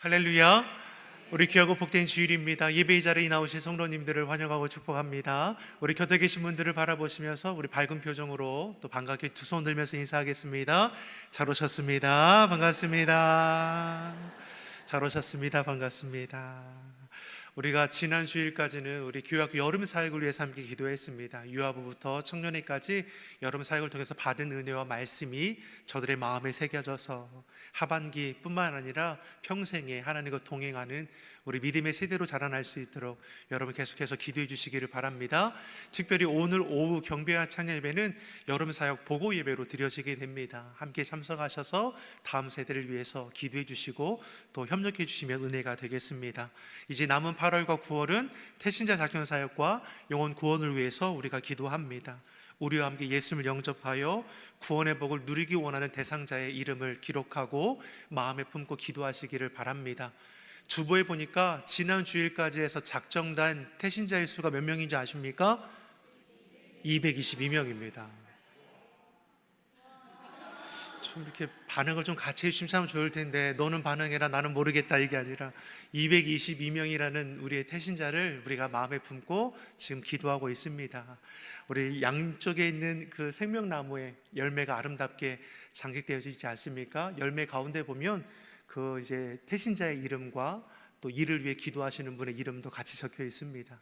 할렐루야. 우리 귀하고 복된 주일입니다. 예배의 자리에 나오신 성도님들을 환영하고 축복합니다. 우리 곁에 계신 분들을 바라보시면서 우리 밝은 표정으로 또 반갑게 두 손 들면서 인사하겠습니다. 잘 오셨습니다. 반갑습니다. 잘 오셨습니다. 반갑습니다. 우리가 지난 주일까지는 우리 교회학교 여름 사역을 위해서 함께 기도했습니다. 유아부부터 청년회까지 여름 사역을 통해서 받은 은혜와 말씀이 저들의 마음에 새겨져서 하반기뿐만 아니라 평생에 하나님과 동행하는 우리 믿음의 세대로 자라날 수 있도록 여러분 계속해서 기도해 주시기를 바랍니다. 특별히 오늘 오후 경배와 찬양 예배는 여름 사역 보고 예배로 드려지게 됩니다. 함께 참석하셔서 다음 세대를 위해서 기도해 주시고 또 협력해 주시면 은혜가 되겠습니다. 이제 남은 8월과 9월은 태신자 작전 사역과 영혼 구원을 위해서 우리가 기도합니다. 우리와 함께 예수님을 영접하여 구원의 복을 누리기 원하는 대상자의 이름을 기록하고 마음에 품고 기도하시기를 바랍니다. 주보에 보니까 지난 주일까지 해서 작정단 태신자의 수가 몇 명인지 아십니까? 222명입니다. 좀 이렇게 반응을 좀 같이 해주시면 좋을 텐데, 너는 반응해라 나는 모르겠다 이게 아니라 222명이라는 우리의 태신자를 우리가 마음에 품고 지금 기도하고 있습니다. 우리 양쪽에 있는 그 생명나무에 열매가 아름답게 장식되어져 있지 않습니까? 열매 가운데 보면 그 이제 태신자의 이름과 또 이를 위해 기도하시는 분의 이름도 같이 적혀 있습니다.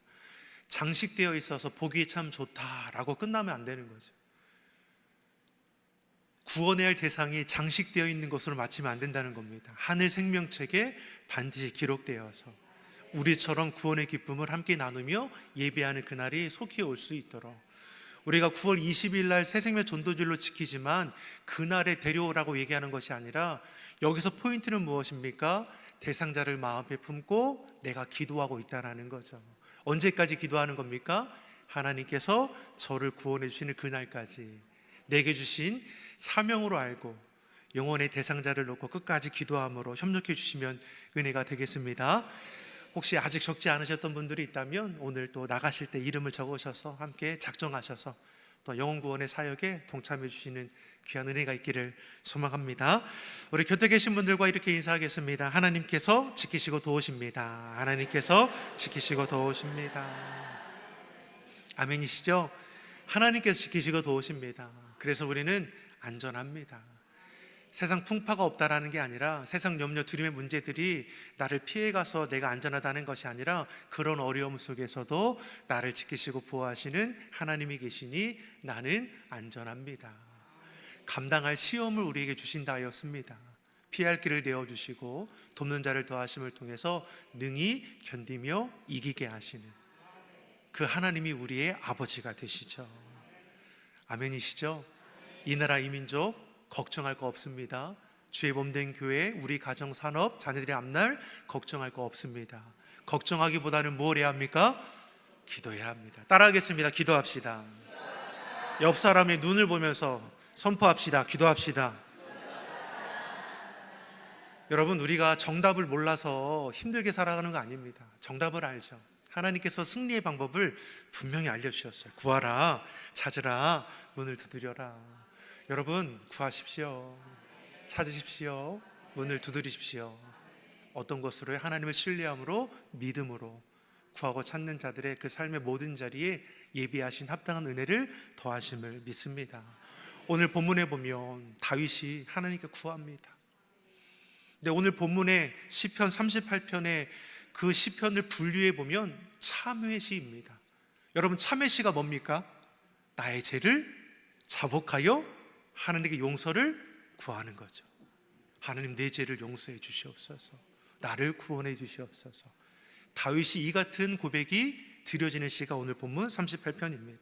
장식되어 있어서 보기에 참 좋다라고 끝나면 안 되는 거죠. 구원해야 할 대상이 장식되어 있는 것으로 마치면 안 된다는 겁니다. 하늘 생명책에 반드시 기록되어서 우리처럼 구원의 기쁨을 함께 나누며 예배하는 그날이 속히 올 수 있도록, 우리가 9월 20일 날 새생명 전도주일로 지키지만 그날에 데려오라고 얘기하는 것이 아니라 여기서 포인트는 무엇입니까? 대상자를 마음에 품고 내가 기도하고 있다는 거죠. 언제까지 기도하는 겁니까? 하나님께서 저를 구원해 주시는 그날까지 내게 주신 사명으로 알고 영혼의 대상자를 놓고 끝까지 기도함으로 협력해 주시면 은혜가 되겠습니다. 혹시 아직 적지 않으셨던 분들이 있다면 오늘 또 나가실 때 이름을 적으셔서 함께 작정하셔서 또 영혼구원의 사역에 동참해 주시는 귀한 은혜가 있기를 소망합니다. 우리 곁에 계신 분들과 이렇게 인사하겠습니다. 하나님께서 지키시고 도우십니다. 하나님께서 지키시고 도우십니다. 아멘이시죠? 하나님께서 지키시고 도우십니다. 그래서 우리는 안전합니다. 세상 풍파가 없다라는 게 아니라 세상 염려 두려움의 문제들이 나를 피해가서 내가 안전하다는 것이 아니라 그런 어려움 속에서도 나를 지키시고 보호하시는 하나님이 계시니 나는 안전합니다. 감당할 시험을 우리에게 주신다 하였습니다. 피할 길을 내어주시고 돕는 자를 더하심을 통해서 능히 견디며 이기게 하시는 그 하나님이 우리의 아버지가 되시죠. 아멘이시죠? 이 나라 이 민족 걱정할 거 없습니다. 주의 몸된 교회, 우리 가정, 산업, 자녀들의 앞날 걱정할 거 없습니다. 걱정하기보다는 뭘 해야 합니까? 기도해야 합니다. 따라하겠습니다. 기도합시다. 옆 사람의 눈을 보면서 선포합시다. 기도합시다. 여러분, 우리가 정답을 몰라서 힘들게 살아가는 거 아닙니다. 정답을 알죠. 하나님께서 승리의 방법을 분명히 알려주셨어요. 구하라, 찾으라, 문을 두드려라. 여러분, 구하십시오. 찾으십시오. 문을 두드리십시오. 어떤 것으로? 하나님을 신뢰함으로, 믿음으로 구하고 찾는 자들의 그 삶의 모든 자리에 예비하신 합당한 은혜를 더하심을 믿습니다. 오늘 본문에 보면 다윗이 하나님께 구합니다. 근데 오늘 본문의 시편 38편의 그 시편을 분류해 보면 참회 시입니다. 여러분, 참회 시가 뭡니까? 나의 죄를 자복하여 하나님께 용서를 구하는 거죠. 하나님, 내 죄를 용서해 주시옵소서. 나를 구원해 주시옵소서. 다윗이 이 같은 고백이 드려지는 시가 오늘 본문 38편입니다.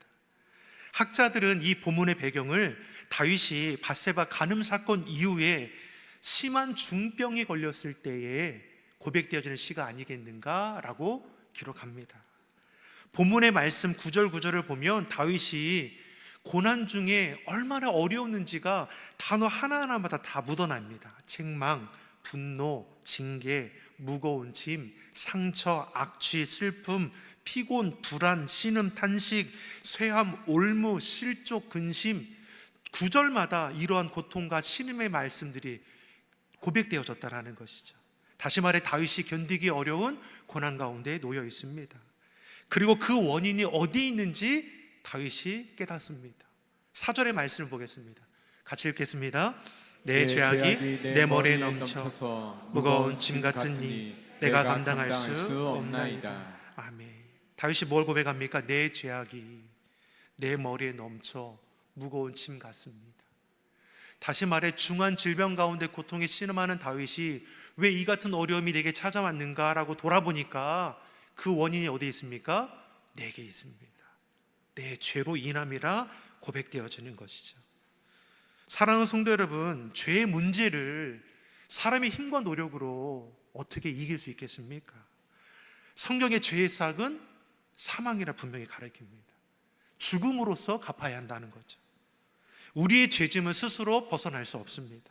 학자들은 이 본문의 배경을 다윗이 밧세바 간음 사건 이후에 심한 중병에 걸렸을 때에 고백되어지는 시가 아니겠는가라고 기록합니다. 본문의 말씀 구절 구절을 보면 다윗이 고난 중에 얼마나 어려웠는지가 단어 하나하나마다 다 묻어납니다. 책망, 분노, 징계, 무거운 짐, 상처, 악취, 슬픔, 피곤, 불안, 신음, 탄식, 쇠함, 올무, 실족, 근심, 구절마다 이러한 고통과 신음의 말씀들이 고백되어졌다라는 것이죠. 다시 말해 다윗이 견디기 어려운 고난 가운데 놓여 있습니다. 그리고 그 원인이 어디에 있는지 다윗이 깨닫습니다. 4절의 말씀을 보겠습니다. 같이 읽겠습니다. 내 죄악이 내 머리에 넘쳐서 무거운 짐 같으니 내가 감당할 수 없나이다. 아멘. 다윗이 뭘 고백합니까? 내 죄악이 내 머리에 넘쳐 무거운 짐 같습니다. 다시 말해 중한 질병 가운데 고통에 신음하는 다윗이 왜 이 같은 어려움이 내게 찾아왔는가라고 돌아보니까 그 원인이 어디에 있습니까? 내게 있습니다. 내 죄로 인함이라 고백되어지는 것이죠. 사랑하는 성도 여러분, 죄의 문제를 사람의 힘과 노력으로 어떻게 이길 수 있겠습니까? 성경의 죄의 삭은 사망이라 분명히 가르칩니다. 죽음으로써 갚아야 한다는 거죠. 우리의 죄짐은 스스로 벗어날 수 없습니다.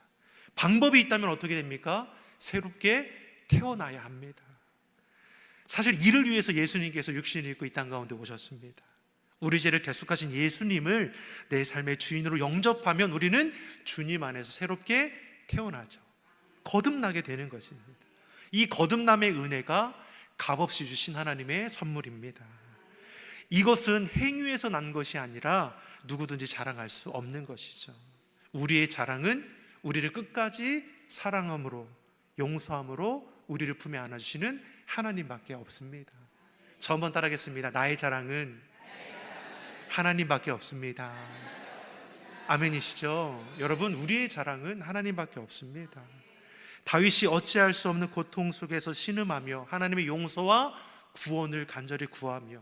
방법이 있다면 어떻게 됩니까? 새롭게 태어나야 합니다. 사실 이를 위해서 예수님께서 육신을 입고 이 땅 가운데 오셨습니다. 우리 죄를 대속하신 예수님을 내 삶의 주인으로 영접하면 우리는 주님 안에서 새롭게 태어나죠. 거듭나게 되는 것입니다. 이 거듭남의 은혜가 값없이 주신 하나님의 선물입니다. 이것은 행위에서 난 것이 아니라 누구든지 자랑할 수 없는 것이죠. 우리의 자랑은 우리를 끝까지 사랑함으로, 용서함으로 우리를 품에 안아주시는 하나님밖에 없습니다. 저 한번 따라하겠습니다. 나의 자랑은 하나님밖에 없습니다. 아멘이시죠? 여러분, 우리의 자랑은 하나님밖에 없습니다. 다윗이 어찌할 수 없는 고통 속에서 신음하며 하나님의 용서와 구원을 간절히 구하며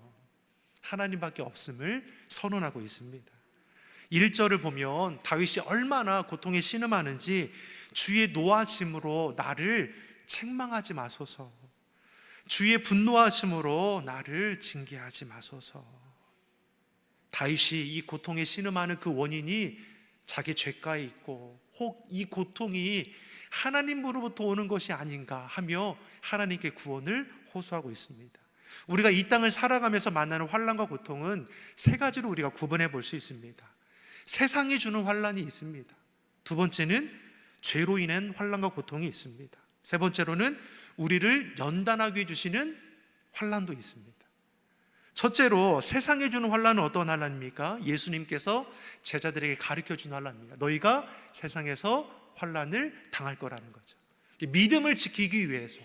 하나님밖에 없음을 선언하고 있습니다. 1절을 보면 다윗이 얼마나 고통에 신음하는지 주의 노하심으로 나를 책망하지 마소서, 주의 분노하심으로 나를 징계하지 마소서. 다윗이 이 고통에 신음하는 그 원인이 자기 죄가에 있고 혹 이 고통이 하나님으로부터 오는 것이 아닌가 하며 하나님께 구원을 호소하고 있습니다. 우리가 이 땅을 살아가면서 만나는 환난과 고통은 세 가지로 우리가 구분해 볼 수 있습니다. 세상이 주는 환난이 있습니다. 두 번째는 죄로 인한 환난과 고통이 있습니다. 세 번째로는 우리를 연단하게 해주시는 환난도 있습니다. 첫째로 세상에 주는 환난은 어떤 환난입니까? 예수님께서 제자들에게 가르쳐 준 환난입니다. 너희가 세상에서 환난을 당할 거라는 거죠. 믿음을 지키기 위해서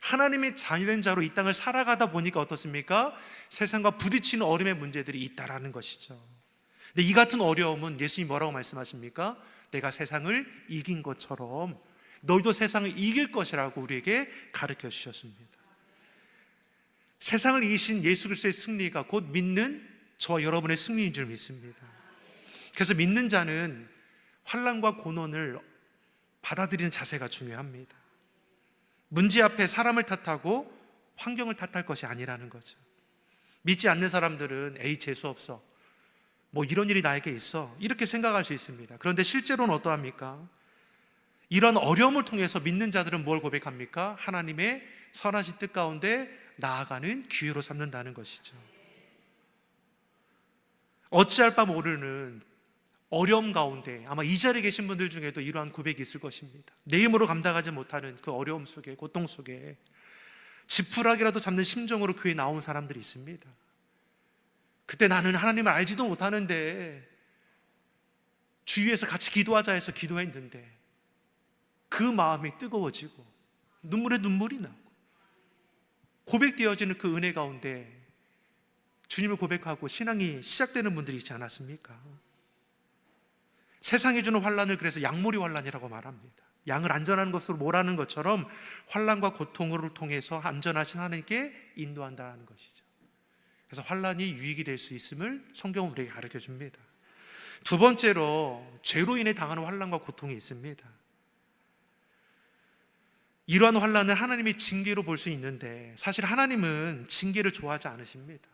하나님의 자녀된 자로 이 땅을 살아가다 보니까 어떻습니까? 세상과 부딪히는 어려움의 문제들이 있다라는 것이죠. 근데 이 같은 어려움은 예수님이 뭐라고 말씀하십니까? 내가 세상을 이긴 것처럼 너희도 세상을 이길 것이라고 우리에게 가르쳐 주셨습니다. 세상을 이기신 예수 그리스도의 승리가 곧 믿는 저와 여러분의 승리인 줄 믿습니다. 그래서 믿는 자는 환난과 고난을 받아들이는 자세가 중요합니다. 문제 앞에 사람을 탓하고 환경을 탓할 것이 아니라는 거죠. 믿지 않는 사람들은 에이 재수 없어, 뭐 이런 일이 나에게 있어, 이렇게 생각할 수 있습니다. 그런데 실제로는 어떠합니까? 이런 어려움을 통해서 믿는 자들은 뭘 고백합니까? 하나님의 선하신 뜻 가운데 나아가는 기회로 삼는다는 것이죠. 어찌할 바 모르는 어려움 가운데 아마 이 자리에 계신 분들 중에도 이러한 고백이 있을 것입니다. 내 힘으로 감당하지 못하는 그 어려움 속에, 고통 속에 지푸라기라도 잡는 심정으로 교회에 나온 사람들이 있습니다. 그때 나는 하나님을 알지도 못하는데 주위에서 같이 기도하자 해서 기도했는데 그 마음이 뜨거워지고 눈물에 눈물이 나고 고백되어지는 그 은혜 가운데 주님을 고백하고 신앙이 시작되는 분들이 있지 않았습니까? 세상이 주는 환난을 그래서 양몰이 환난이라고 말합니다. 양을 안전한 것으로 몰아는 것처럼 환난과 고통을 통해서 안전하신 하나님께 인도한다는 것이죠. 그래서 환난이 유익이 될 수 있음을 성경은 우리에게 가르쳐 줍니다. 두 번째로 죄로 인해 당하는 환난과 고통이 있습니다. 이러한 환난을 하나님의 징계로 볼 수 있는데 사실 하나님은 징계를 좋아하지 않으십니다.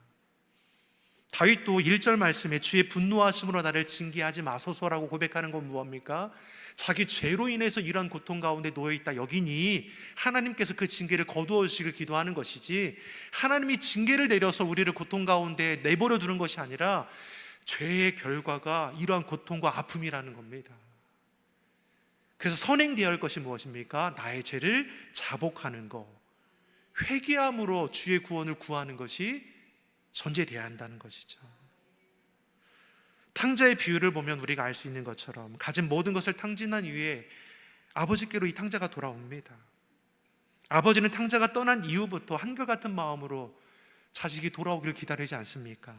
다윗도 1절 말씀에 주의 분노하심으로 나를 징계하지 마소서라고 고백하는 건 무엇입니까? 자기 죄로 인해서 이러한 고통 가운데 놓여있다 여기니 하나님께서 그 징계를 거두어 주시길 기도하는 것이지, 하나님이 징계를 내려서 우리를 고통 가운데 내버려 두는 것이 아니라 죄의 결과가 이러한 고통과 아픔이라는 겁니다. 그래서 선행되어야 할 것이 무엇입니까? 나의 죄를 자복하는 것, 회개함으로 주의 구원을 구하는 것이 전제되어야 한다는 것이죠. 탕자의 비유를 보면 우리가 알 수 있는 것처럼 가진 모든 것을 탕진한 이후에 아버지께로 이 탕자가 돌아옵니다. 아버지는 탕자가 떠난 이후부터 한결같은 마음으로 자식이 돌아오기를 기다리지 않습니까?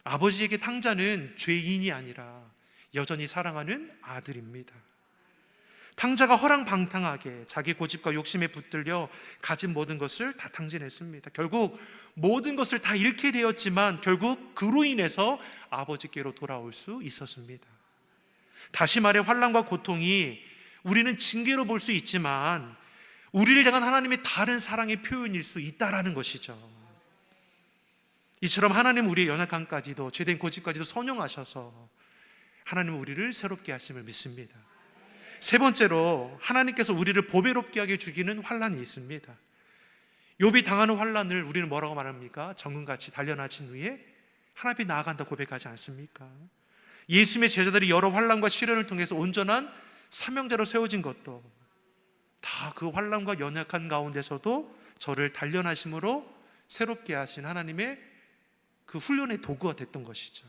아버지에게 탕자는 죄인이 아니라 여전히 사랑하는 아들입니다. 탕자가 허랑방탕하게 자기 고집과 욕심에 붙들려 가진 모든 것을 다 탕진했습니다. 결국 모든 것을 다 잃게 되었지만 결국 그로 인해서 아버지께로 돌아올 수 있었습니다. 다시 말해 환난과 고통이 우리는 징계로 볼 수 있지만 우리를 향한 하나님의 다른 사랑의 표현일 수 있다라는 것이죠. 이처럼 하나님 우리의 연약함까지도 죄된 고집까지도 선용하셔서 하나님은 우리를 새롭게 하심을 믿습니다. 세 번째로 하나님께서 우리를 보배롭게 하게 주기는 환난이 있습니다. 욥이 당하는 환난을 우리는 뭐라고 말합니까? 정금같이 단련하신 후에 하나님 앞에 나아간다 고백하지 않습니까? 예수님의 제자들이 여러 환난과 시련을 통해서 온전한 사명자로 세워진 것도 다 그 환난과 연약한 가운데서도 저를 단련하심으로 새롭게 하신 하나님의 그 훈련의 도구가 됐던 것이죠.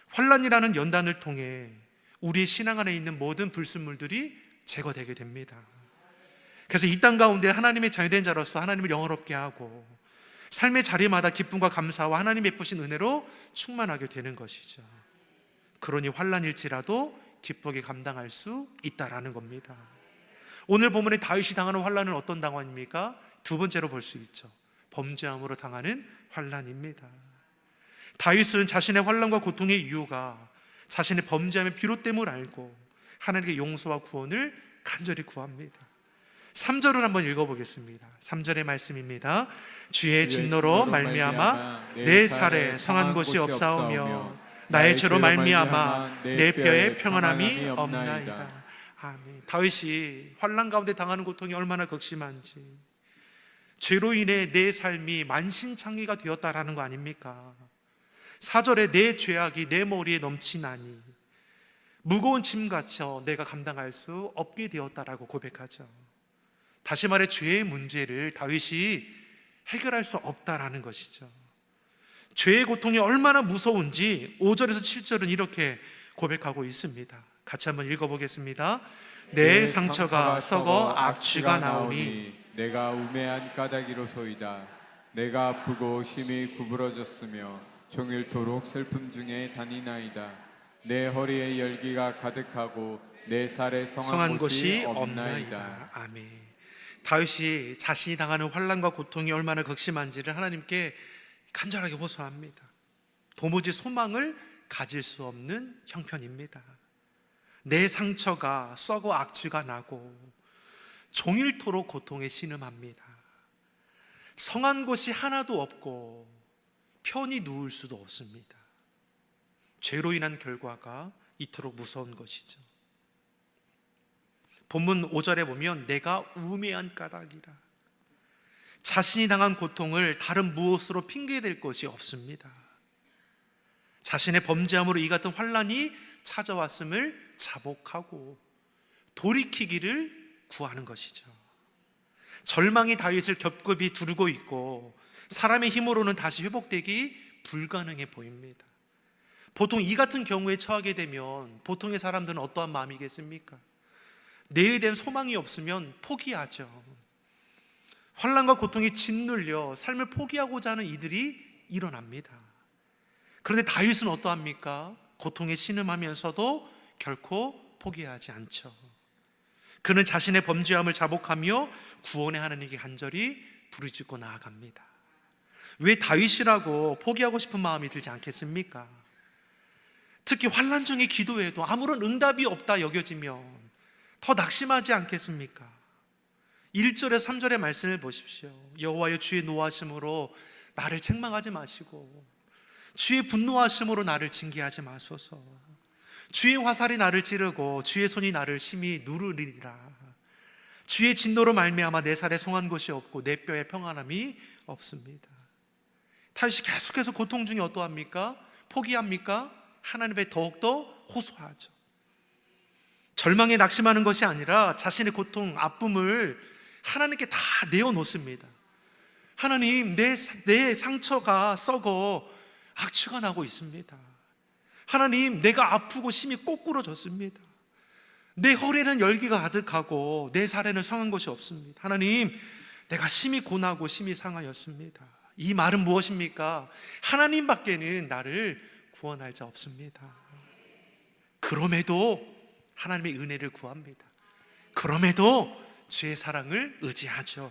환난이라는 연단을 통해 우리의 신앙 안에 있는 모든 불순물들이 제거되게 됩니다. 그래서 이 땅 가운데 하나님의 자유된 자로서 하나님을 영화롭게 하고 삶의 자리마다 기쁨과 감사와 하나님 베푸신 은혜로 충만하게 되는 것이죠. 그러니 환난일지라도 기쁘게 감당할 수 있다라는 겁니다. 오늘 본문에 다윗이 당하는 환난은 어떤 당환입니까? 두 번째로 볼 수 있죠. 범죄함으로 당하는 환난입니다. 다윗은 자신의 환난과 고통의 이유가 자신의 범죄함의 비롯됨을 알고 하나님께 용서와 구원을 간절히 구합니다. 3절을 한번 읽어보겠습니다. 3절의 말씀입니다. 주의 진노로 말미암아 내 살에 성한 곳이 없사오며 나의 죄로 말미암아 내 뼈에 평안함이 없나이다. 아멘. 다윗이 환난 가운데 당하는 고통이 얼마나 극심한지, 죄로 인해 내 삶이 만신창이가 되었다라는 거 아닙니까? 4절에 내 죄악이 내 머리에 넘치나니 무거운 짐같이 내가 감당할 수 없게 되었다라고 고백하죠. 다시 말해 죄의 문제를 다윗이 해결할 수 없다라는 것이죠. 죄의 고통이 얼마나 무서운지 5절에서 7절은 이렇게 고백하고 있습니다. 같이 한번 읽어보겠습니다. 내 상처가 썩어 악취가 나오니 내가 우매한 까닭이로소이다. 내가 아프고 힘이 구부러졌으며 종일토록 슬픔 중에 다니나이다. 내 허리에 열기가 가득하고 내 살에 성한 곳이 없나이다. 아멘. 다윗이 자신이 당하는 환난과 고통이 얼마나 극심한지를 하나님께 간절하게 호소합니다. 도무지 소망을 가질 수 없는 형편입니다. 내 상처가 썩어 악취가 나고 종일토록 고통에 신음합니다. 성한 곳이 하나도 없고 편히 누울 수도 없습니다. 죄로 인한 결과가 이토록 무서운 것이죠. 본문 5절에 보면 내가 우매한 까닭이라, 자신이 당한 고통을 다른 무엇으로 핑계댈 것이 없습니다. 자신의 범죄함으로 이 같은 환난이 찾아왔음을 자복하고 돌이키기를 구하는 것이죠. 절망이 다윗을 겹겹이 두르고 있고 사람의 힘으로는 다시 회복되기 불가능해 보입니다. 보통 이 같은 경우에 처하게 되면 보통의 사람들은 어떠한 마음이겠습니까? 내일에 대한 소망이 없으면 포기하죠. 환난과 고통이 짓눌려 삶을 포기하고자 하는 이들이 일어납니다. 그런데 다윗은 어떠합니까? 고통에 신음하면서도 결코 포기하지 않죠. 그는 자신의 범죄함을 자복하며 구원의 하나님께 간절히 부르짖고 나아갑니다. 왜 다윗이라고 포기하고 싶은 마음이 들지 않겠습니까? 특히 환난 중의 기도에도 아무런 응답이 없다 여겨지면 더 낙심하지 않겠습니까? 1절에서 3절의 말씀을 보십시오. 여호와여, 주의 노하심으로 나를 책망하지 마시고 주의 분노하심으로 나를 징계하지 마소서. 주의 화살이 나를 찌르고 주의 손이 나를 심히 누르리라. 주의 진노로 말미암아 내 살에 성한 곳이 없고 내 뼈에 평안함이 없습니다. 다윗이 계속해서 고통 중에 어떠합니까? 포기합니까? 하나님 앞에 더욱더 호소하죠. 절망에 낙심하는 것이 아니라 자신의 고통, 아픔을 하나님께 다 내어놓습니다. 하나님, 내 상처가 썩어 악취가 나고 있습니다. 하나님, 내가 아프고 심히 꼬꾸러졌습니다. 내 허리에는 열기가 가득하고 내 살에는 상한 것이 없습니다. 하나님, 내가 심히 고나고 심히 상하였습니다. 이 말은 무엇입니까? 하나님밖에는 나를 구원할 자 없습니다. 그럼에도 하나님의 은혜를 구합니다. 그럼에도 주의 사랑을 의지하죠.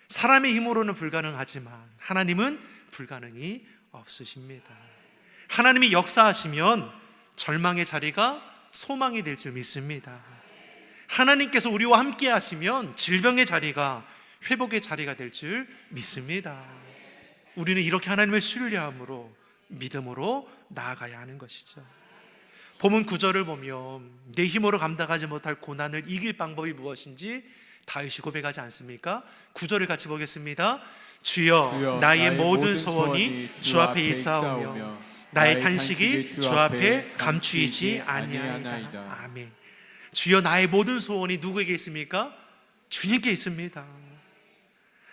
사람의 힘으로는 불가능하지만 하나님은 불가능이 없으십니다. 하나님이 역사하시면 절망의 자리가 소망이 될 줄 믿습니다. 하나님께서 우리와 함께 하시면 질병의 자리가 회복의 자리가 될 줄 믿습니다. 우리는 이렇게 하나님을 신뢰함으로, 믿음으로 나아가야 하는 것이죠. 본문 9절을 보면 내 힘으로 감당하지 못할 고난을 이길 방법이 무엇인지 다윗이 고백하지 않습니까? 9절을 같이 보겠습니다. 주여, 나의 모든 소원이 주 앞에 있사오며 나의 탄식이 주 앞에 감추이지 아니하나이다. 아멘. 주여, 나의 모든 소원이 누구에게 있습니까? 주님께 있습니다.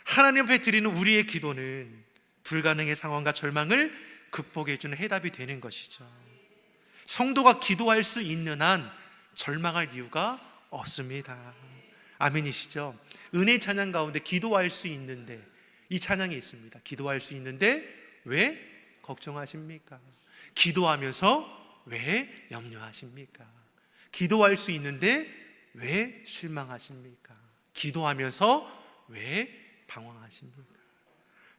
하나님 앞에 드리는 우리의 기도는 불가능의 상황과 절망을 극복해 주는 해답이 되는 것이죠. 성도가 기도할 수 있는 한 절망할 이유가 없습니다. 아멘이시죠? 은혜 찬양 가운데 기도할 수 있는데, 이 찬양이 있습니다. 기도할 수 있는데 왜 걱정하십니까? 기도하면서 왜 염려하십니까? 기도할 수 있는데 왜 실망하십니까? 기도하면서 왜 방황하십니까?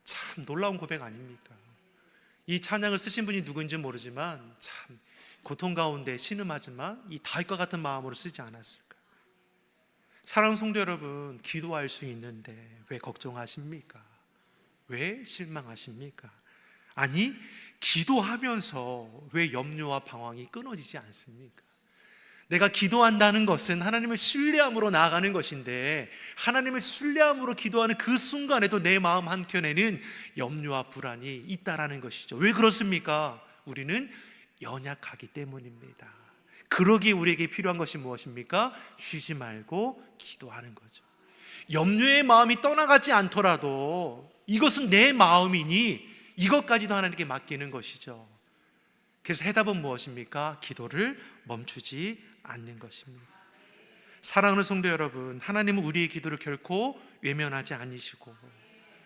참 놀라운 고백 아닙니까? 이 찬양을 쓰신 분이 누군지 모르지만 참 고통 가운데 신음하지만 이 다윗과 같은 마음으로 쓰지 않았을까? 사랑하는 성도 여러분, 기도할 수 있는데 왜 걱정하십니까? 왜 실망하십니까? 아니, 기도하면서 왜 염려와 방황이 끊어지지 않습니까? 내가 기도한다는 것은 하나님을 신뢰함으로 나아가는 것인데, 하나님을 신뢰함으로 기도하는 그 순간에도 내 마음 한켠에는 염려와 불안이 있다라는 것이죠. 왜 그렇습니까? 우리는 연약하기 때문입니다. 그러기에 우리에게 필요한 것이 무엇입니까? 쉬지 말고 기도하는 거죠. 염려의 마음이 떠나가지 않더라도 이것은 내 마음이니 이것까지도 하나님께 맡기는 것이죠. 그래서 해답은 무엇입니까? 기도를 멈추지 않는 것입니다. 사랑하는 성도 여러분, 하나님은 우리의 기도를 결코 외면하지 않으시고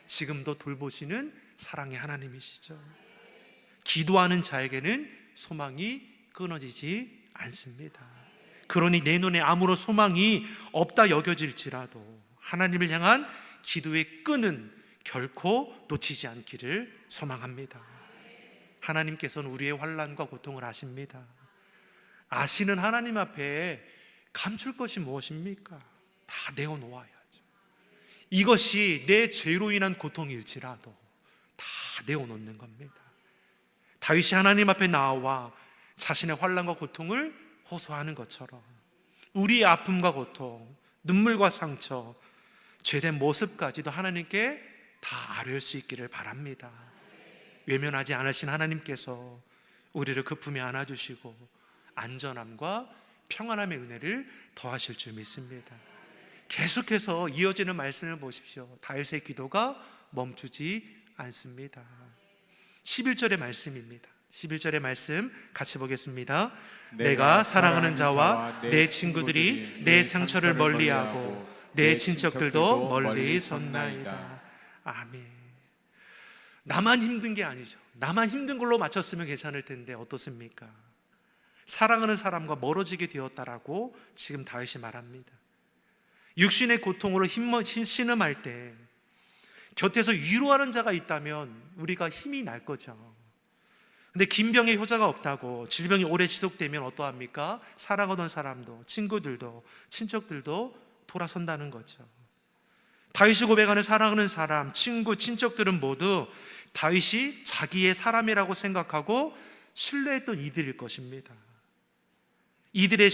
지금도 돌보시는 사랑의 하나님이시죠. 기도하는 자에게는 소망이 끊어지지 않습니다. 그러니 내 눈에 아무런 소망이 없다 여겨질지라도 하나님을 향한 기도의 끈은 결코 놓치지 않기를 소망합니다. 하나님께서는 우리의 환난과 고통을 아십니다. 아시는 하나님 앞에 감출 것이 무엇입니까? 다 내어놓아야죠. 이것이 내 죄로 인한 고통일지라도 다 내어놓는 겁니다. 다윗이 하나님 앞에 나와 자신의 환난과 고통을 호소하는 것처럼 우리의 아픔과 고통, 눈물과 상처, 죄된 모습까지도 하나님께 다 아뢰을 수 있기를 바랍니다. 외면하지 않으신 하나님께서 우리를 그 품에 안아주시고 안전함과 평안함의 은혜를 더하실 줄 믿습니다. 계속해서 이어지는 말씀을 보십시오. 다윗의 기도가 멈추지 않습니다. 11절의 말씀입니다. 11절의 말씀 같이 보겠습니다. 내가 사랑하는 자와 내 친구들이 내 상처를 멀리하고 내 친척들도 멀리 섰나이다. 아멘. 나만 힘든 게 아니죠. 나만 힘든 걸로 맞췄으면 괜찮을 텐데 어떻습니까? 사랑하는 사람과 멀어지게 되었다라고 지금 다윗이 말합니다. 육신의 고통으로 신음할 때 곁에서 위로하는 자가 있다면 우리가 힘이 날 거죠. 근데 긴병의 효자가 없다고 질병이 오래 지속되면 어떠합니까? 사랑하던 사람도, 친구들도, 친척들도 돌아선다는 거죠. 다윗이 고백하는 사랑하는 사람, 친구, 친척들은 모두 다윗이 자기의 사람이라고 생각하고 신뢰했던 이들일 것입니다. 이들의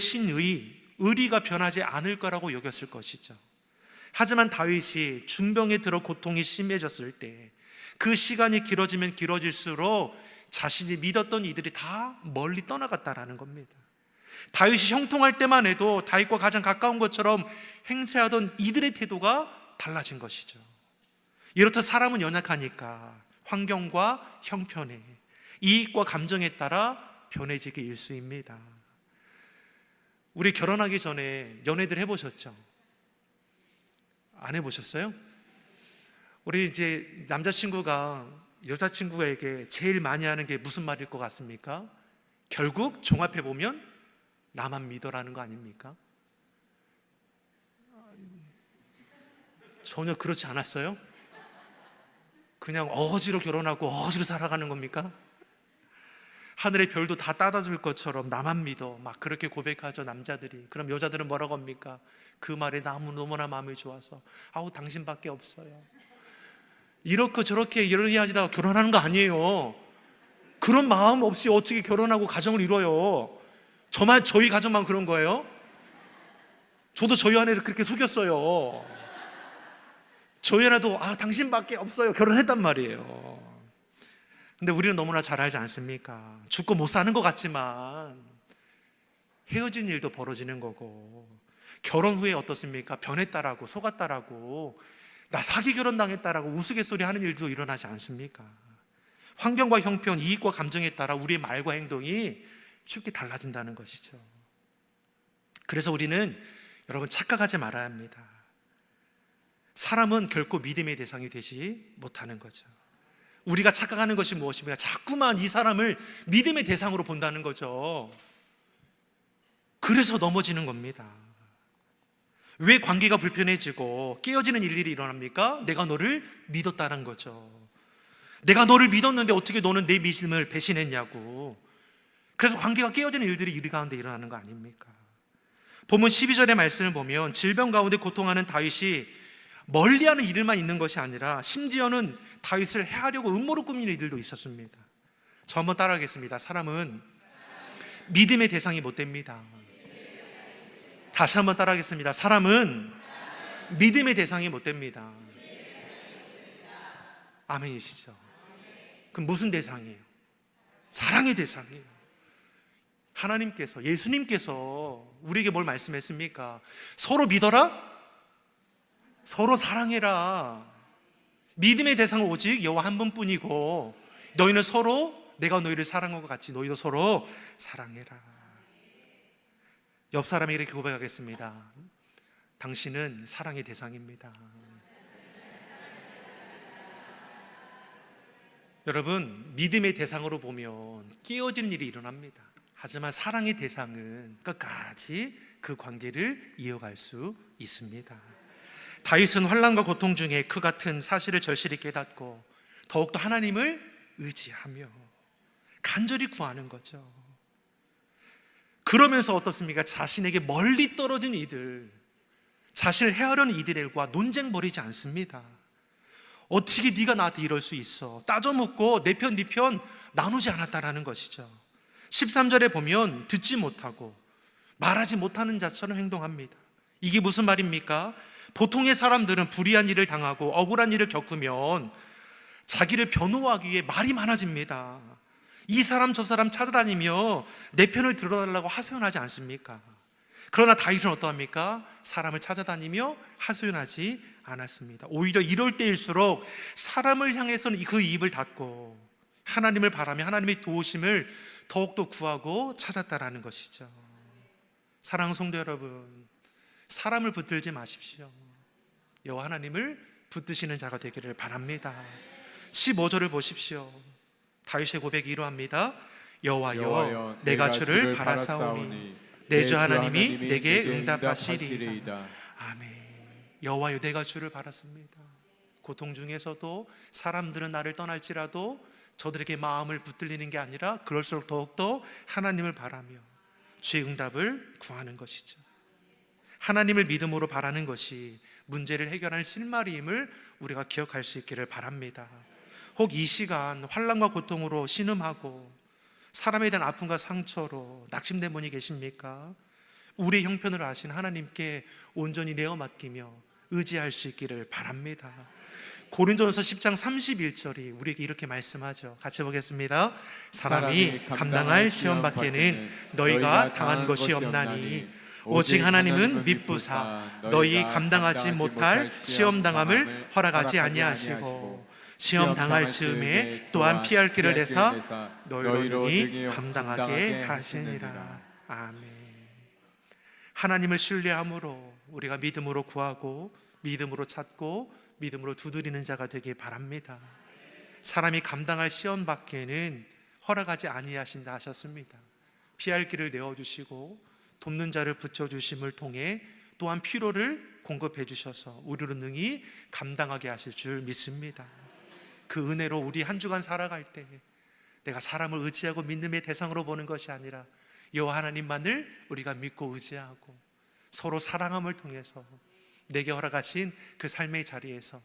의리가 변하지 않을 거라고 여겼을 것이죠. 하지만 다윗이 중병에 들어 고통이 심해졌을 때 그 시간이 길어지면 길어질수록 자신이 믿었던 이들이 다 멀리 떠나갔다라는 겁니다. 다윗이 형통할 때만 해도 다윗과 가장 가까운 것처럼 행세하던 이들의 태도가 달라진 것이죠. 이렇듯 사람은 연약하니까 환경과 형편에, 이익과 감정에 따라 변해지기 일쑤입니다. 우리 결혼하기 전에 연애들 해보셨죠? 안 해보셨어요? 우리 이제 남자친구가 여자친구에게 제일 많이 하는 게 무슨 말일 것 같습니까? 결국 종합해보면 나만 믿어라는 거 아닙니까? 전혀 그렇지 않았어요? 그냥 어거지로 결혼하고 어거지로 살아가는 겁니까? 하늘의 별도 다 따다 줄 것처럼 나만 믿어, 막 그렇게 고백하죠, 남자들이. 그럼 여자들은 뭐라고 합니까? 그 말에 너무나 마음이 좋아서 아우 당신밖에 없어요. 이렇게 저렇게 이야기하다가 결혼하는 거 아니에요. 그런 마음 없이 어떻게 결혼하고 가정을 이뤄요? 저희 가정만 그런 거예요? 저도 저희 아내를 그렇게 속였어요. 저희 아내도 당신밖에 없어요 결혼했단 말이에요. 근데 우리는 너무나 잘 알지 않습니까? 죽고 못 사는 것 같지만 헤어진 일도 벌어지는 거고, 결혼 후에 어떻습니까? 변했다라고, 속았다라고, 나 사기 결혼당했다라고 우스갯소리 하는 일도 일어나지 않습니까? 환경과 형편, 이익과 감정에 따라 우리의 말과 행동이 쉽게 달라진다는 것이죠. 그래서 우리는 여러분 착각하지 말아야 합니다. 사람은 결코 믿음의 대상이 되지 못하는 거죠. 우리가 착각하는 것이 무엇입니까? 자꾸만 이 사람을 믿음의 대상으로 본다는 거죠. 그래서 넘어지는 겁니다. 왜 관계가 불편해지고 깨어지는 일들이 일어납니까? 내가 너를 믿었다는 거죠. 내가 너를 믿었는데 어떻게 너는 내 믿음을 배신했냐고. 그래서 관계가 깨어지는 일들이 우리 가운데 일어나는 거 아닙니까? 본문 12절의 말씀을 보면 질병 가운데 고통하는 다윗이 멀리하는 이들만 있는 것이 아니라 심지어는 다윗을 해하려고 음모를 꾸미는 이들도 있었습니다. 저 한번 따라하겠습니다. 사람은 믿음의 대상이 못 됩니다. 다시 한번 따라하겠습니다. 사람은 믿음의 대상이 못 됩니다. 아멘이시죠? 그럼 무슨 대상이에요? 사랑의 대상이에요. 하나님께서, 예수님께서 우리에게 뭘 말씀했습니까? 서로 믿어라, 서로 사랑해라. 믿음의 대상은 오직 여호와 한 분뿐이고 너희는 서로 내가 너희를 사랑한 것 같이 너희도 서로 사랑해라. 옆 사람에게 이렇게 고백하겠습니다. 당신은 사랑의 대상입니다. 여러분, 믿음의 대상으로 보면 끼어지는 일이 일어납니다. 하지만 사랑의 대상은 끝까지 그 관계를 이어갈 수 있습니다. 다윗은 환난과 고통 중에 그 같은 사실을 절실히 깨닫고 더욱더 하나님을 의지하며 간절히 구하는 거죠. 그러면서 어떻습니까? 자신에게 멀리 떨어진 이들, 자신을 해하려는 이들과 논쟁 벌이지 않습니다. 어떻게 네가 나한테 이럴 수 있어? 따져묻고 내 편, 네 편 나누지 않았다라는 것이죠. 13절에 보면 듣지 못하고 말하지 못하는 자처럼 행동합니다. 이게 무슨 말입니까? 보통의 사람들은 불의한 일을 당하고 억울한 일을 겪으면 자기를 변호하기 위해 말이 많아집니다. 이 사람 저 사람 찾아다니며 내 편을 들어달라고 하소연하지 않습니까? 그러나 다윗은 어떠합니까? 사람을 찾아다니며 하소연하지 않았습니다. 오히려 이럴 때일수록 사람을 향해서는 그 입을 닫고 하나님을 바라며 하나님의 도우심을 더욱더 구하고 찾았다라는 것이죠. 사랑하는 성도 여러분, 사람을 붙들지 마십시오. 여호와 하나님을 붙드시는 자가 되기를 바랍니다. 15절을 보십시오. 다윗의 고백이 이러합니다. 여호와여, 내가 주를 바라사오니 내 주 하나님이 내게 응답하시리이다. 아멘. 여호와여, 내가 주를 바랐습니다. 고통 중에서도 사람들은 나를 떠날지라도 저들에게 마음을 붙들리는 게 아니라 그럴수록 더욱더 하나님을 바라며 주의 응답을 구하는 것이죠. 하나님을 믿음으로 바라는 것이 문제를 해결하는 실마리임을 우리가 기억할 수 있기를 바랍니다. 혹 이 시간 환난과 고통으로 신음하고 사람에 대한 아픔과 상처로 낙심된 분이 계십니까? 우리의 형편을 아신 하나님께 온전히 내어 맡기며 의지할 수 있기를 바랍니다. 고린도전서 10장 31절이 우리에게 이렇게 말씀하죠. 같이 보겠습니다. 사람이 감당할 시험 밖에는 너희가 당한 것이 없나니 오직 하나님은 미쁘사 너희 감당하지 못할 시험 당함을 허락하지 아니하시고 시험 당할 즈음에 또한 피할 길을 내사 너희로 능히 감당하게 하시니라. 아멘. 하나님을 신뢰함으로 우리가 믿음으로 구하고 믿음으로 찾고 믿음으로 두드리는 자가 되길 바랍니다. 사람이 감당할 시험 밖에는 허락하지 아니하신다 하셨습니다. 피할 길을 내어주시고 돕는 자를 붙여주심을 통해 또한 필요를 공급해 주셔서 우리로 능히 감당하게 하실 줄 믿습니다. 그 은혜로 우리 한 주간 살아갈 때 내가 사람을 의지하고 믿음의 대상으로 보는 것이 아니라 여호와 하나님만을 우리가 믿고 의지하고 서로 사랑함을 통해서 내게 허락하신 그 삶의 자리에서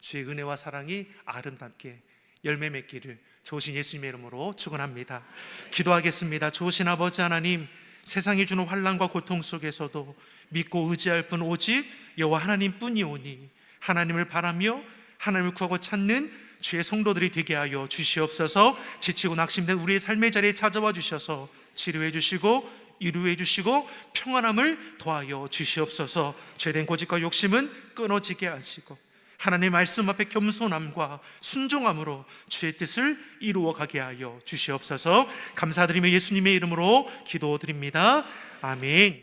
주의 은혜와 사랑이 아름답게 열매 맺기를 좋으신 예수님의 이름으로 축원합니다. 기도하겠습니다. 좋으신 아버지 하나님, 세상이 주는 환난과 고통 속에서도 믿고 의지할 분 오직 여호와 하나님뿐이오니 하나님을 바라며 하나님을 구하고 찾는 주의 성도들이 되게 하여 주시옵소서. 지치고 낙심된 우리의 삶의 자리에 찾아와 주셔서 치료해 주시고 위로해 주시고 평안함을 더하여 주시옵소서. 죄된 고집과 욕심은 끊어지게 하시고 하나님의 말씀 앞에 겸손함과 순종함으로 주의 뜻을 이루어 가게 하여 주시옵소서. 감사드리며 예수님의 이름으로 기도드립니다. 아멘.